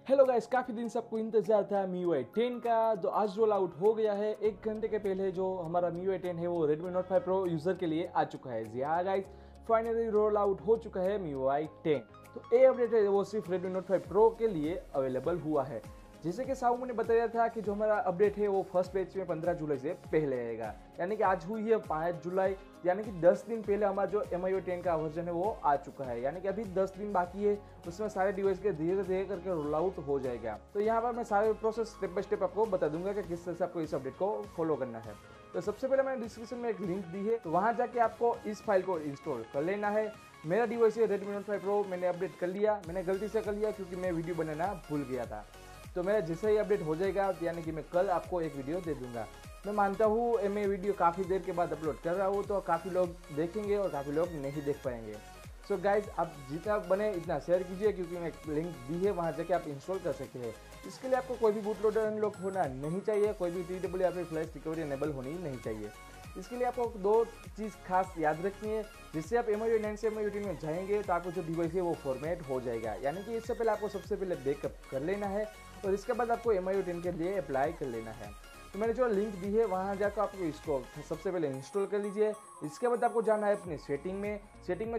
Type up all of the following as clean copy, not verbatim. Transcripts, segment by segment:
Hello guys, काफ़ी दिन से आपको इंतजार था MiUi 10 का। तो आज रोल आउट हो गया है। 1 घंटे के पहले जो हमारा MiUi 10 है वो Redmi Note 5 Pro यूज़र के लिए आ चुका है। जी हाँ गाइस, फाइनली रोल आउट हो चुका है MiUi 10। तो ये अपडेट है वो सिर्फ Redmi Note 5 Pro के लिए अवेलेबल हुआ है। जैसे कि साहू ने बताया था कि जो हमारा अपडेट है वो फर्स्ट बैच में 15 जुलाई से पहले आएगा, यानी कि आज हुई है 5 जुलाई, यानी कि 10 दिन पहले हमारा जो MiUi 10 का वर्जन है वो आ चुका है। यानी कि अभी 10 दिन बाकी है, उसमें सारे डिवाइस के धीरे धीरे करके रोल आउट हो जाएगा। तो यहाँ पर मैं सारे प्रोसेस स्टेप बाय स्टेप आपको बता दूंगा कि किस तरह से आपको इस अपडेट को फॉलो करना है। तो सबसे पहले मैंने डिस्क्रिप्शन में एक लिंक दी है, तो वहाँ जाके आपको इस फाइल को इंस्टॉल कर लेना है। मेरा डिवाइस है Redmi Note 5 Pro, मैंने अपडेट कर लिया। मैंने गलती से कर लिया क्योंकि मैं वीडियो बनाना भूल गया था। तो मेरा जैसे ही अपडेट हो जाएगा, यानी कि मैं कल आपको एक वीडियो दे दूंगा। मैं मानता हूँ मैं वीडियो काफ़ी देर के बाद अपलोड कर रहा हूँ, तो काफ़ी लोग देखेंगे और काफ़ी लोग नहीं देख पाएंगे। सो गाइज, आप जितना बने इतना शेयर कीजिए, क्योंकि मैं लिंक दी है, वहाँ जाके आप इंस्टॉल कर सकते हैं। इसके लिए आपको कोई भी बूट लोडर अनलॉक होना नहीं चाहिए, कोई भी TW या फिर फ्लैश रिकवरी एनेबल होनी नहीं चाहिए। इसके लिए आपको दो चीज़ खास याद रखनी है। जिससे आप MiUi 9 से MiUi 10 में जाएंगे तो आपको जो डिवाइस है वो फॉर्मेट हो जाएगा। यानी कि इससे पहले आपको सबसे पहले बैकअप कर लेना है और इसके बाद आपको MiUi 10 के लिए अप्लाई कर लेना है। तो मैंने जो लिंक दी है वहाँ जाकर आपको इसको सबसे पहले इंस्टॉल कर लीजिए। इसके बाद आपको जाना है अपनी सेटिंग में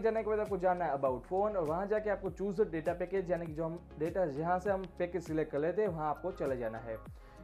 जाने के बाद आपको जाना है अबाउट फ़ोन, और वहाँ जाके आपको चूज़ डेटा पैकेज, यानी कि जो हम डेटा जहाँ से हम पैकेज सिलेक्ट कर लेते हैं वहाँ आपको चले जाना है।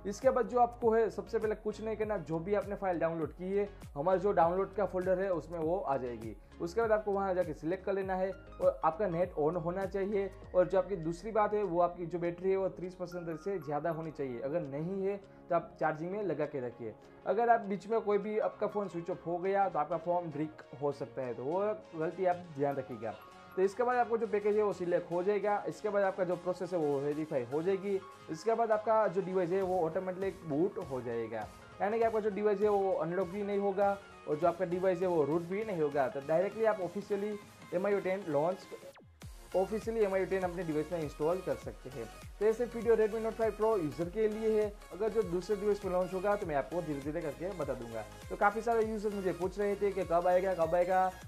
इसके बाद जो आपको है सबसे पहले कुछ नहीं करना, जो भी आपने फाइल डाउनलोड की है हमारा जो डाउनलोड का फोल्डर है उसमें वो आ जाएगी। उसके बाद आपको वहाँ जाके सिलेक्ट कर लेना है और आपका नेट ऑन होना चाहिए। और जो आपकी दूसरी बात है वो आपकी जो बैटरी है वो 30% से ज़्यादा होनी चाहिए। अगर नहीं है तो आप चार्जिंग में लगा के रखिए। अगर आप बीच में कोई भी आपका फ़ोन स्विच ऑफ हो गया तो आपका फ़ोन ब्रिक हो सकता है, तो वो गलती आप ध्यान रखिएगा। तो इसके बाद आपको जो पैकेज है वो सिलेक्ट हो जाएगा। इसके बाद आपका जो प्रोसेस है वो वेरीफाई हो जाएगी। इसके बाद आपका जो डिवाइस है वो ऑटोमेटिक बूट हो जाएगा, यानी कि आपका जो डिवाइस है वो अनलॉक भी नहीं होगा और जो आपका डिवाइस है वो रूट भी नहीं होगा। तो डायरेक्टली आप ऑफिशियली MiUi 10 अपने डिवाइस में इंस्टॉल कर सकते हैं। तो ये सिर्फ video Redmi Note 5 Pro user के लिए है। अगर जो दूसरे डिवाइस पर लॉन्च होगा तो मैं आपको धीरे धीरे करके बता दूंगा। तो काफ़ी सारे यूजर्स मुझे पूछ रहे थे कि कब आएगा।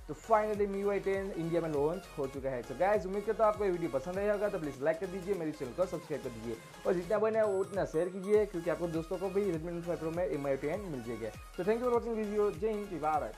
तो फाइनली MiUi 10 इंडिया में लॉन्च हो चुका है। तो गाइस, उम्मीद करता हूँ आपको ये वीडियो पसंद आया होगा, तो प्लीज़ लाइक कर दीजिए, मेरे चैनल को सब्सक्राइब कर दीजिए और जितना बने उतना शेयर कीजिए, क्योंकि आपको दोस्तों को भी Redmi Note 5 Pro में MiUi 10 मिल जाएगा। तो thank you for watching video. जय हिंद, भारत।